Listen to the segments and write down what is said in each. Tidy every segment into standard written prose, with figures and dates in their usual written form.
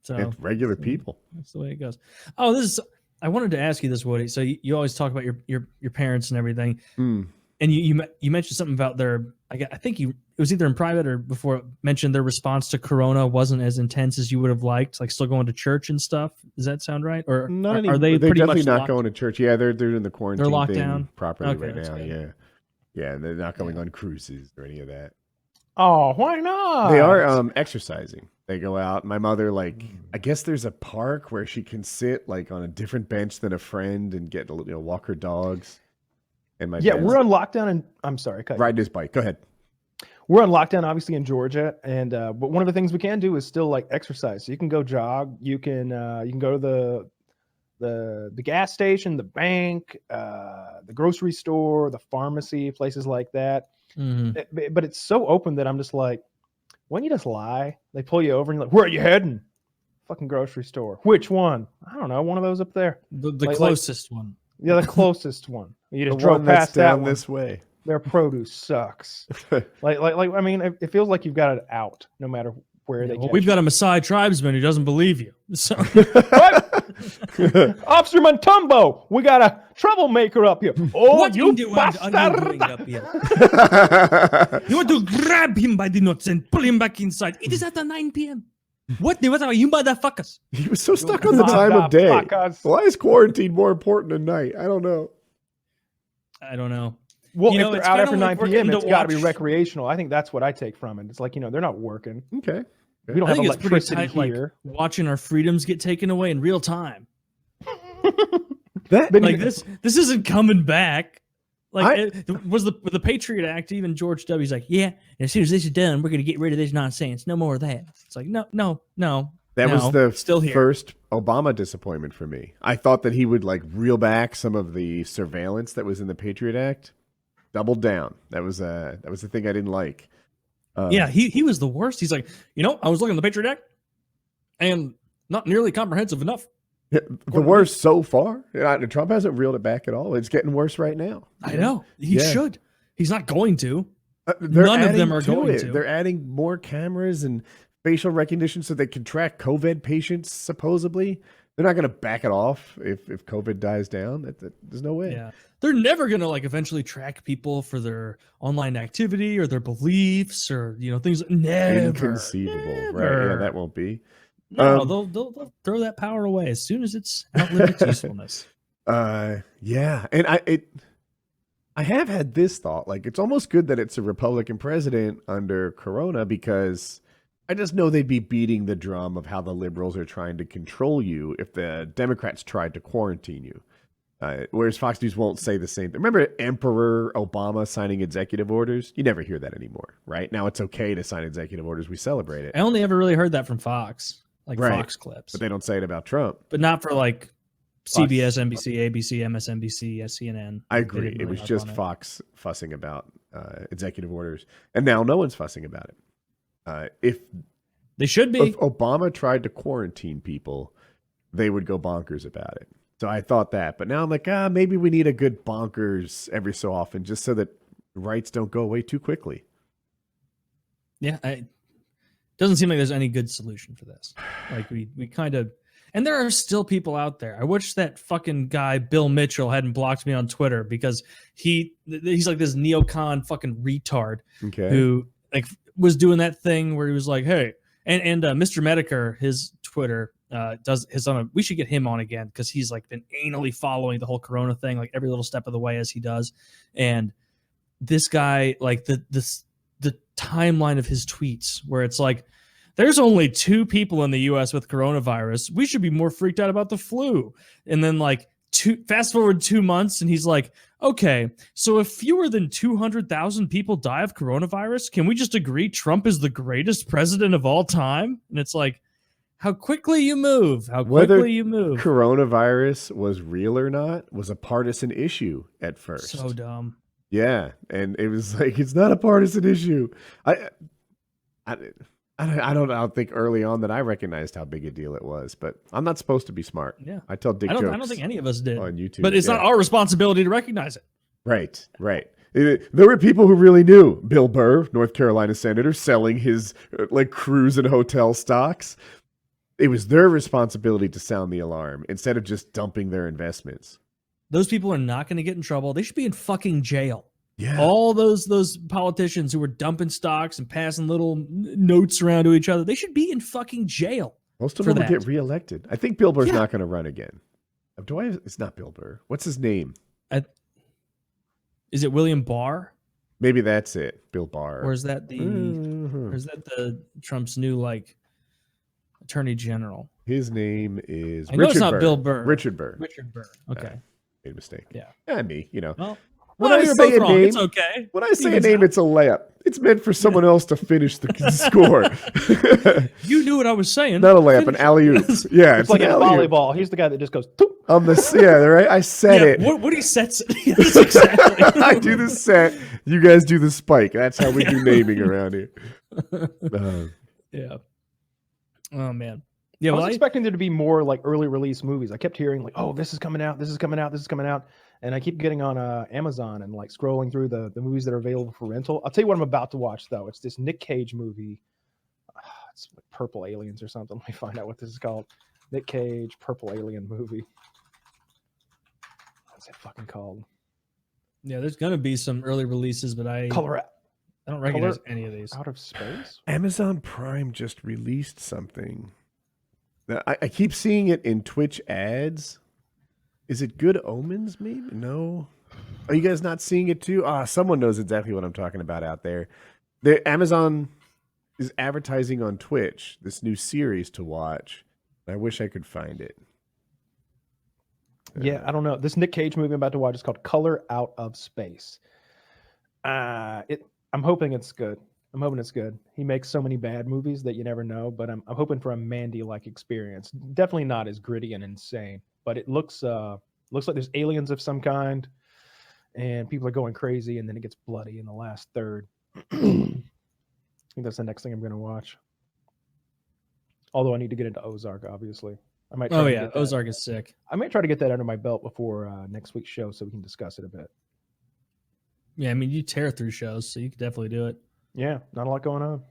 So it's regular people. That's the way it goes. Oh, I wanted to ask you this, Woody. So you always talk about your parents and everything, and you mentioned something about I think it was either in private or before, mentioned their response to Corona wasn't as intense as you would have liked, like still going to church and stuff. Does that sound right? Or are they they're pretty definitely much not going to church? Yeah, they're doing the quarantine locked thing down properly right now. Yeah, and they're not going on cruises or any of that. Oh, why not? They are exercising. They go out. My mother, I guess there's a park where she can sit like on a different bench than a friend and get walk her dogs. And we're on lockdown, and I'm sorry, riding his bike. Go ahead. We're on lockdown, obviously in Georgia, and but one of the things we can do is still like exercise. So you can go jog. You can go to the gas station, the bank, the grocery store, the pharmacy, places like that. Mm-hmm. But it's so open that I'm just like, why don't you just lie? They pull you over and you're like, where are you heading? Fucking grocery store. Which one? I don't know. One of those up there. The closest one. Yeah, the closest one. You just the drove one that's past that down one. this way. Their produce sucks. I mean, it feels like you've got it out no matter where they. Well, we've got a Maasai tribesman who doesn't believe you. So. Officer Montumbo, we got a troublemaker up here. Oh, what you bastard! Up here? You want to grab him by the nuts and pull him back inside. It is at 9 p.m. What are you motherfuckers? He was so stuck on the time of day. Why is quarantine more important than night? I don't know. Well, if they're out after 9 p.m., it's got to be recreational. I think that's what I take from it. It's like, they're not working. Okay. We don't have electricity here. Like watching our freedoms get taken away in real time. This isn't coming back. Was the Patriot Act, even George W.'s like, yeah, as soon as this is done, we're going to get rid of this nonsense. No more of that. It's like, no. That was the still first Obama disappointment for me. I thought that he would reel back some of the surveillance that was in the Patriot Act. Doubled down. That was the thing I didn't like. He was the worst. He's like, I was looking at the Patriot Act and not nearly comprehensive enough. The worst so far. Trump hasn't reeled it back at all. It's getting worse right now. I know. He should. He's not going to. None of them are going to. They're adding more cameras and facial recognition so they can track COVID patients, supposedly. They're not going to back it off if COVID dies down. There's no way. Yeah. They're never going to eventually track people for their online activity or their beliefs or, things. Never. Inconceivable. Never. Right. Yeah, that won't be. No, they'll throw that power away as soon as it's outlived its usefulness. Yeah. And I have had this thought, it's almost good that it's a Republican president under Corona, because I just know they'd be beating the drum of how the liberals are trying to control you if the Democrats tried to quarantine you. Whereas Fox News won't say the same thing. Remember Emperor Obama signing executive orders? You never hear that anymore, right? Now it's okay to sign executive orders. We celebrate it. I only ever really heard that from Fox, Fox clips. But they don't say it about Trump. But not for CBS, NBC, ABC, MSNBC, CNN. I agree. It was just Fox fussing about executive orders. And now no one's fussing about it. If they should be. If Obama tried to quarantine people, they would go bonkers about it. So I thought that, but now I'm like, maybe we need a good bonkers every so often, just so that rights don't go away too quickly. Yeah, it doesn't seem like there's any good solution for this. We kind of, and there are still people out there. I wish that fucking guy Bill Mitchell hadn't blocked me on Twitter, because he's like this neocon fucking retard who was doing that thing where he was like, hey, and Mr. Medicare, his Twitter. Does his own. We should get him on again, because he's been anally following the whole Corona thing, every little step of the way as he does. And this guy, the timeline of his tweets, where it's there's only 2 people in the U.S. with coronavirus. We should be more freaked out about the flu. And then fast forward 2 months, and he's like, okay, so if fewer than 200,000 people die of coronavirus, can we just agree Trump is the greatest president of all time? And it's how quickly you move. Whether coronavirus was real or not was a partisan issue at first. So dumb. Yeah, and it was it's not a partisan issue. I don't think early on that I recognized how big a deal it was, but I'm not supposed to be smart. Yeah, I tell dick jokes. I don't think any of us did on YouTube, but it's not our responsibility to recognize it. Right. There were people who really knew. Bill Burr, North Carolina senator, selling his cruise and hotel stocks. it was their responsibility to sound the alarm instead of just dumping their investments. Those people are not going to get in trouble. They should be in fucking jail. Yeah. All those politicians who were dumping stocks and passing little notes around to each other, they should be in fucking jail. Most of them will get reelected. I think Bill Burr's not going to run again. It's not Bill Burr. What's his name? Is it William Barr? Maybe that's it. Bill Barr. Or is that the Trump's new like attorney general? His name is I know it's not Bill Burr. Richard Burr. Richard Burr. Okay. Made a mistake. Yeah. Me, you know. Well, when I say a name, it's okay. When I say a name, it's a layup. It's meant for someone else to finish the score. You knew what I was saying. Not a layup, an alley-oop. Yeah, it's like in volleyball. He's the guy that just goes. Toop. On the right. I said it. What he sets? Yes, exactly. I do the set. You guys do the spike. That's how we do naming around here. Yeah. Oh man. Yeah. I was expecting there to be more like early release movies. I kept hearing like, "Oh, this is coming out. This is coming out. This is coming out." And I keep getting on Amazon and like scrolling through the movies that are available for rental. I'll tell you what I'm about to watch though. It's this Nick Cage movie. It's like Purple Aliens or something. Let me find out what this is called. Nick Cage Purple Alien movie. What's it fucking called? Yeah, there's gonna be some early releases, but I don't recognize any of these. Out of Space. Amazon Prime just released something. I keep seeing it in Twitch ads. Is it Good Omens, maybe? No. Are you guys not seeing it too? Someone knows exactly what I'm talking about out there. Amazon is advertising on Twitch this new series to watch. I wish I could find it. Yeah, I don't know. This Nick Cage movie I'm about to watch is called Color Out of Space. I'm hoping it's good. I'm hoping it's good. He makes so many bad movies that you never know, but I'm hoping for a Mandy-like experience. Definitely not as gritty and insane, but it looks like there's aliens of some kind, and people are going crazy, and then it gets bloody in the last third. I think that's the next thing I'm going to watch. Although I need to get into Ozark, obviously. I might. Ozark is sick. I might try to get that under my belt before next week's show, so we can discuss it a bit. Yeah, I mean, you tear through shows, so you could definitely do it. Yeah, not a lot going on.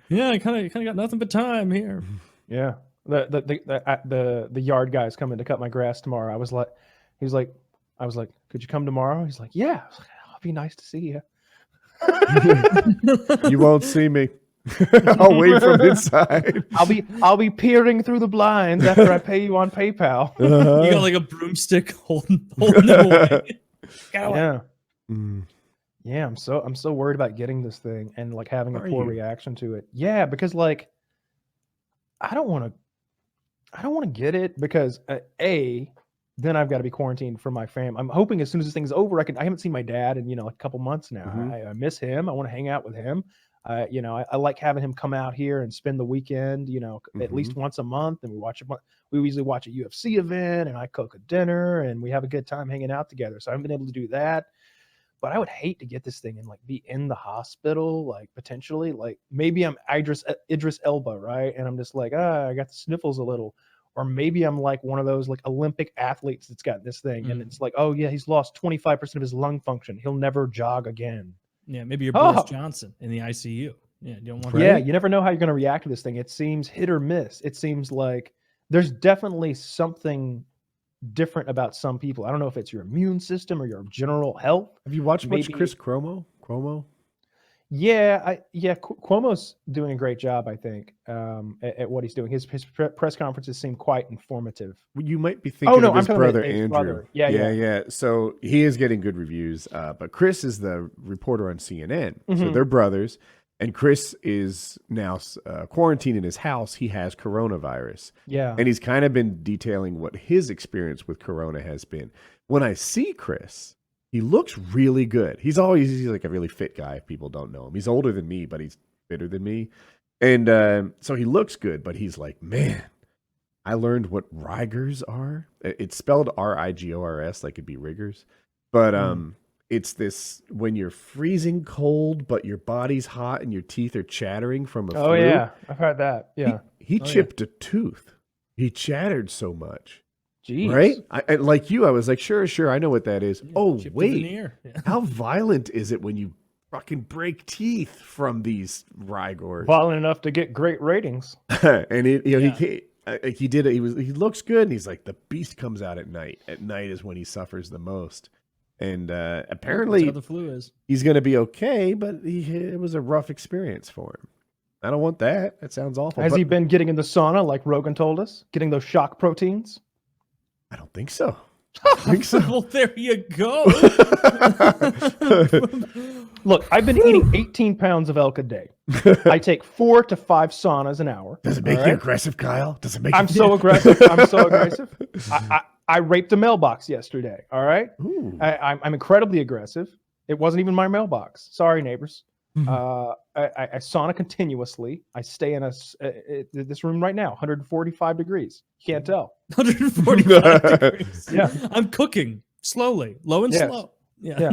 Yeah, I kind of got nothing but time here. Yeah, the yard guy's coming to cut my grass tomorrow. I was like, could you come tomorrow? He's like, yeah. I was like, oh, it'd be nice to see you. You won't see me. I'll wait from inside. I'll be peering through the blinds after I pay you on PayPal. You got like a broomstick holding it away. Yeah. Yeah, I'm so worried about getting this thing and like having a poor reaction to it. Yeah, because like I don't want to get it because then I've got to be quarantined from my fam. I'm hoping as soon as this thing's over, I haven't seen my dad in a couple months now. Mm-hmm. I miss him. I want to hang out with him. I like having him come out here and spend the weekend, at least once a month, and we usually watch a UFC event, and I cook a dinner, and we have a good time hanging out together. So I haven't been able to do that. But I would hate to get this thing and like be in the hospital, like potentially, like maybe I'm Idris Elba, right? And I'm just like, I got the sniffles a little. Or maybe I'm like one of those like Olympic athletes that's got this thing. And it's like, oh yeah, he's lost 25% of his lung function. He'll never jog again. Yeah, maybe you're Boris Johnson in the ICU. Yeah, you don't want Yeah, you never know how you're going to react to this thing. It seems hit or miss. It seems like there's definitely something different about some people. I don't know if it's your immune system or your general health. Have you watched much Chris Cuomo? Yeah, Cuomo's doing a great job, I think, at what he's doing. His press conferences seem quite informative. You might be thinking of his brother Andrew. Brother. Yeah. So he is getting good reviews, but Chris is the reporter on CNN. Mm-hmm. So they're brothers, and Chris is now quarantined in his house. He has coronavirus. Yeah. And he's kind of been detailing what his experience with corona has been. When I see Chris, he looks really good. He's like a really fit guy if people don't know him. He's older than me, but he's fitter than me. And so he looks good, but he's like, man, I learned what rigors are. It's spelled R-I-G-O-R-S, like it'd be rigors. But it's this when you're freezing cold, but your body's hot and your teeth are chattering from a flu. Oh, yeah. I've heard that. Yeah. He chipped a tooth. He chattered so much. Jeez. Right? I like you, I was like, sure, I know what that is. Yeah, oh, wait. Yeah. How violent is it when you fucking break teeth from these Rygors. Violent enough to get great ratings. And it, you know, Yeah. he did it. He looks good, and he's like, the beast comes out at night. At night is when he suffers the most. And apparently, That's how the flu is. he's going to be okay, but it was a rough experience for him. I don't want that. That sounds awful. Has but he been getting in the sauna like Rogan told us? Getting those shock proteins? I don't think so. I don't think so. Well, there you go. Look, I've been eating 18 pounds of elk a day. I take 4 to 5 saunas an hour. Does it make all you right? aggressive, Kyle? Does it make I'm you so aggressive. I'm so aggressive. I raped a mailbox yesterday. All right. Ooh. I'm incredibly aggressive. It wasn't even my mailbox. Sorry, neighbors. Mhm. I sauna continuously. I stay in this room right now, 145 degrees. You can't tell. 145 degrees. Yeah. I'm cooking slowly, low and Yes. slow. Yeah.